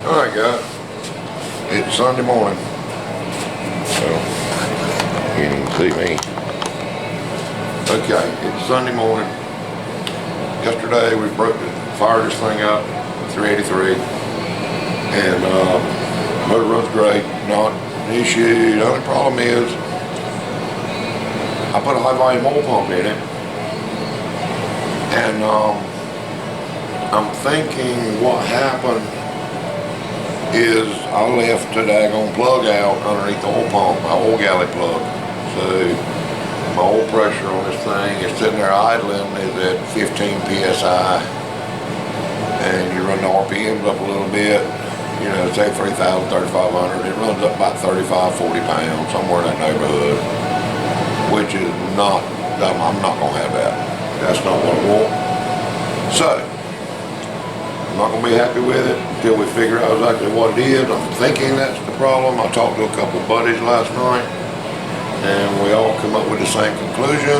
Alright guys, it's Sunday morning, so you can see me. Okay, it's Sunday morning. Yesterday we fired this thing up, 383, and motor runs great, not an issue. The only problem is I put a high volume oil pump in it, and I'm thinking what happened is I left the daggone plug out underneath the oil pump, my oil galley plug. So my oil pressure on this thing is sitting there idling is at 15 psi, and you run the RPMs up a little bit, you know, say 3,000, 3,500, it runs up about 35, 40 pounds, somewhere in that neighborhood, which is not, I'm not gonna have that. That's not what I want. So I'm not gonna be happy with it until we figure out exactly what it is. I'm thinking that's the problem. I talked to a couple of buddies last night, and we all come up with the same conclusion,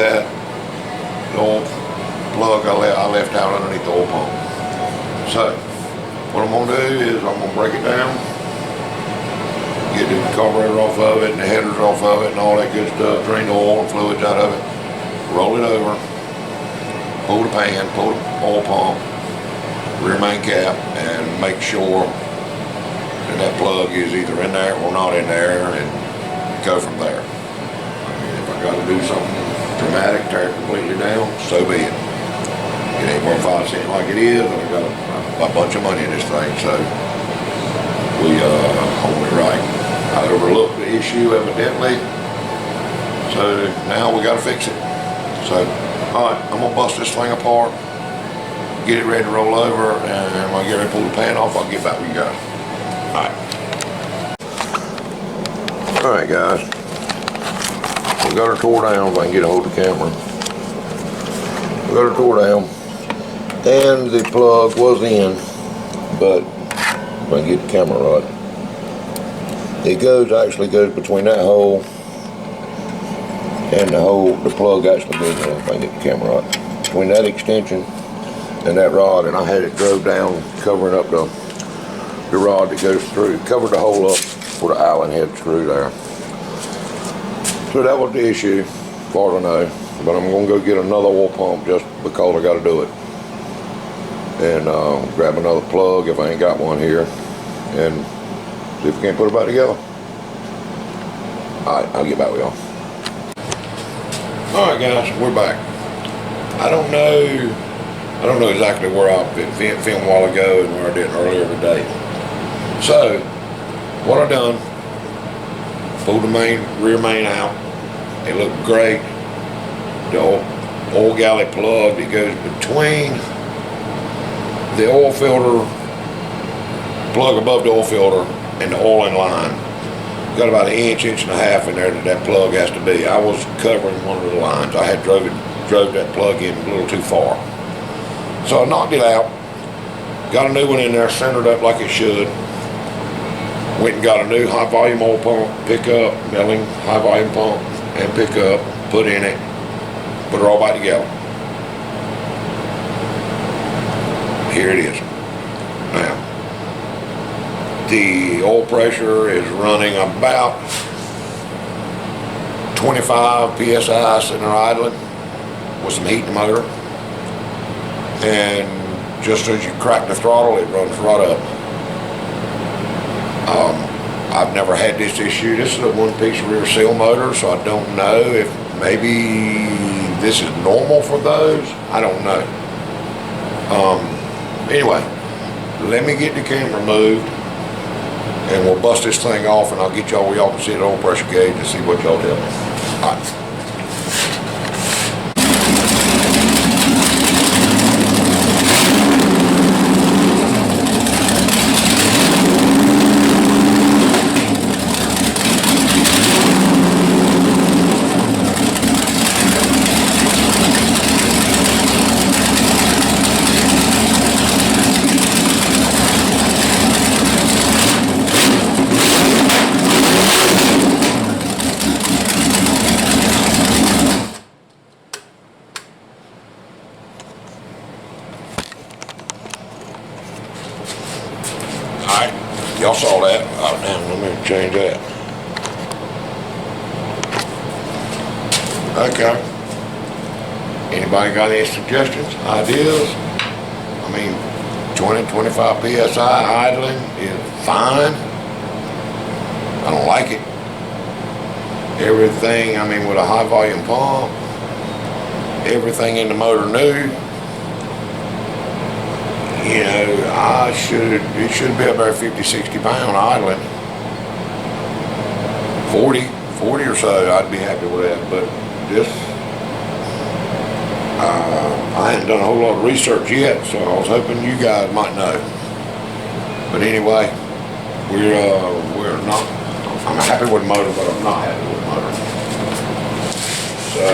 that the oil plug I left out underneath the oil pump. So what I'm gonna do is I'm gonna break it down, get the carburetor off of it and the headers off of it and all that good stuff, drain the oil and fluids out of it, roll it over, pull the pan, pull the oil pump, rear main cap, and make sure that plug is either in there or not in there, and go from there. If I got to do something dramatic, tear it completely down, so be it. It ain't worth 5 cents like it is, and I got a bunch of money in this thing, so we own it right. I overlooked the issue evidently, so now we got to fix it. So, all right, I'm gonna bust this thing apart, get it ready to roll over, and when I get ready to pull the pan off, I'll get back with you guys. Alright guys, we got her tore down, if I can get a hold of the camera. We got her tore down, and the plug was in, but if I can get the camera right, it actually goes between that hole and the hole, the plug actually goes in, if I can get the camera right, between that extension and that rod, and I had it drove down, covering up the rod that goes through, covered the hole up for the Allen head screw there. So that was the issue, as far as I know, but I'm gonna go get another oil pump just because I gotta do it, and grab another plug if I ain't got one here, and see if we can't put it back together. Alright, I'll get back with y'all. Alright guys, we're back. I don't know exactly where I filmed a while ago and where I did earlier today. So, what I done, pulled the rear main out. It looked great. The oil galley plug that goes between the oil filter, plug above the oil filter, and the oiling line. Got about an inch and a half in there that plug has to be. I was covering one of the lines. I had drove that plug in a little too far. So I knocked it out, got a new one in there, centered up like it should. Went and got a new high volume oil pump, pickup, milling, high volume pump, and pickup, put in it, put it all back together. Here it is. Now, the oil pressure is running about 25 psi sitting there idling with some heat in the motor. And just as you crack the throttle, it runs right up. I've never had this issue. This is a one-piece rear seal motor, so I don't know if maybe this is normal for those. I don't know. Anyway, let me get the camera moved, and we'll bust this thing off, and I'll get y'all where y'all can see the oil pressure gauge and see what y'all tell me. All right. Y'all saw that? Oh, damn, let me change that. Okay. Anybody got any suggestions, ideas? I mean, 20, 25 PSI idling is fine. I don't like it. Everything, I mean, with a high volume pump, everything in the motor new. You know, it should be about 50, 60 pound idling. 40 or so, I'd be happy with that. But this, I hadn't done a whole lot of research yet, so I was hoping you guys might know. But anyway, we're not, I'm happy with the motor, but I'm not happy with the motor. So,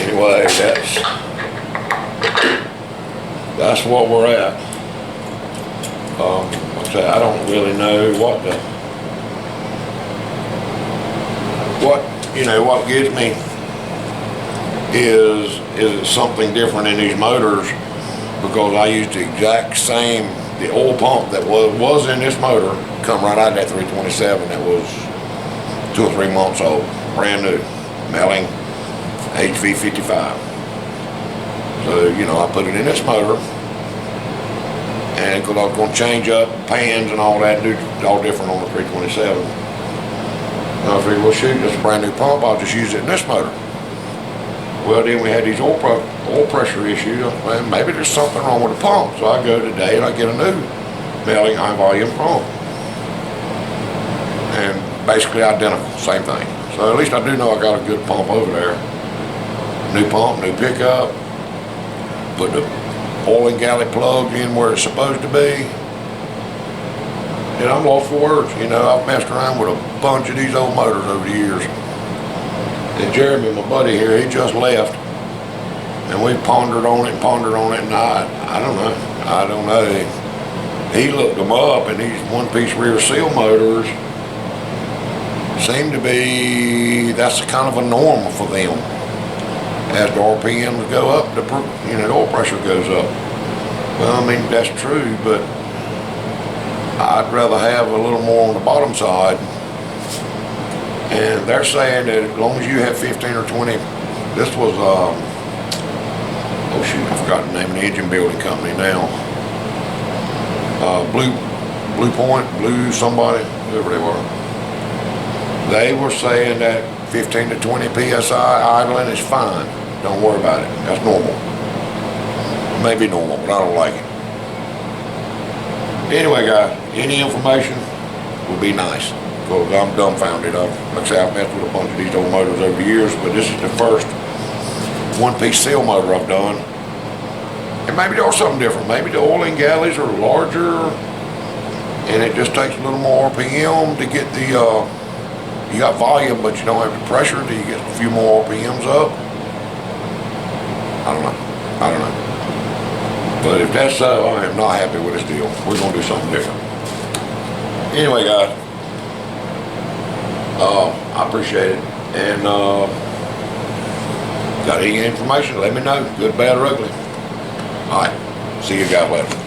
anyway, that's what we're at. Like I say, I don't really know what gets me is it something different in these motors, because I used the exact same, the oil pump that was in this motor come right out of that 327 that was 2 or 3 months old, brand new, Melling HV55. So, I put it in this motor, and because I was going to change up pans and all that, do all different on the 327. And I figured, well, shoot, this is a brand new pump, I'll just use it in this motor. Well, then we had these oil pressure issues. Well, maybe there's something wrong with the pump. So I go today and I get a new Melling high volume pump. And basically identical, same thing. So at least I do know I got a good pump over there. New pump, new pickup. Put the oil and galley plugs in where it's supposed to be. And I'm lost for words. I've messed around with a bunch of these old motors over the years. And Jeremy, my buddy here, he just left. And we pondered on it, and I don't know. He looked them up, and these one-piece rear seal motors seem to be, that's kind of a normal for them. As the RPMs go up, the oil pressure goes up. Well, I mean, that's true, but I'd rather have a little more on the bottom side. And they're saying that as long as you have 15 or 20, this was, oh shoot, I forgot the name of the engine building company now. Blue Point, Blue somebody, whoever they were. They were saying that 15 to 20 PSI idling is fine. Don't worry about it. That's normal. Maybe normal, but I don't like it. Anyway, guys, any information would be nice, because I'm dumbfounded. Like I say, I've messed with a bunch of these old motors over the years, but this is the first one-piece seal motor I've done. And maybe there's something different. Maybe the oil and galleys are larger, and it just takes a little more RPM to get the, you got volume, but you don't have the pressure till you get a few more RPMs up. I don't know. But if that's so, I am not happy with this deal. We're going to do something different. Anyway, guys, I appreciate it. And got any information, let me know. Good, bad, or ugly. All right. See you guys later.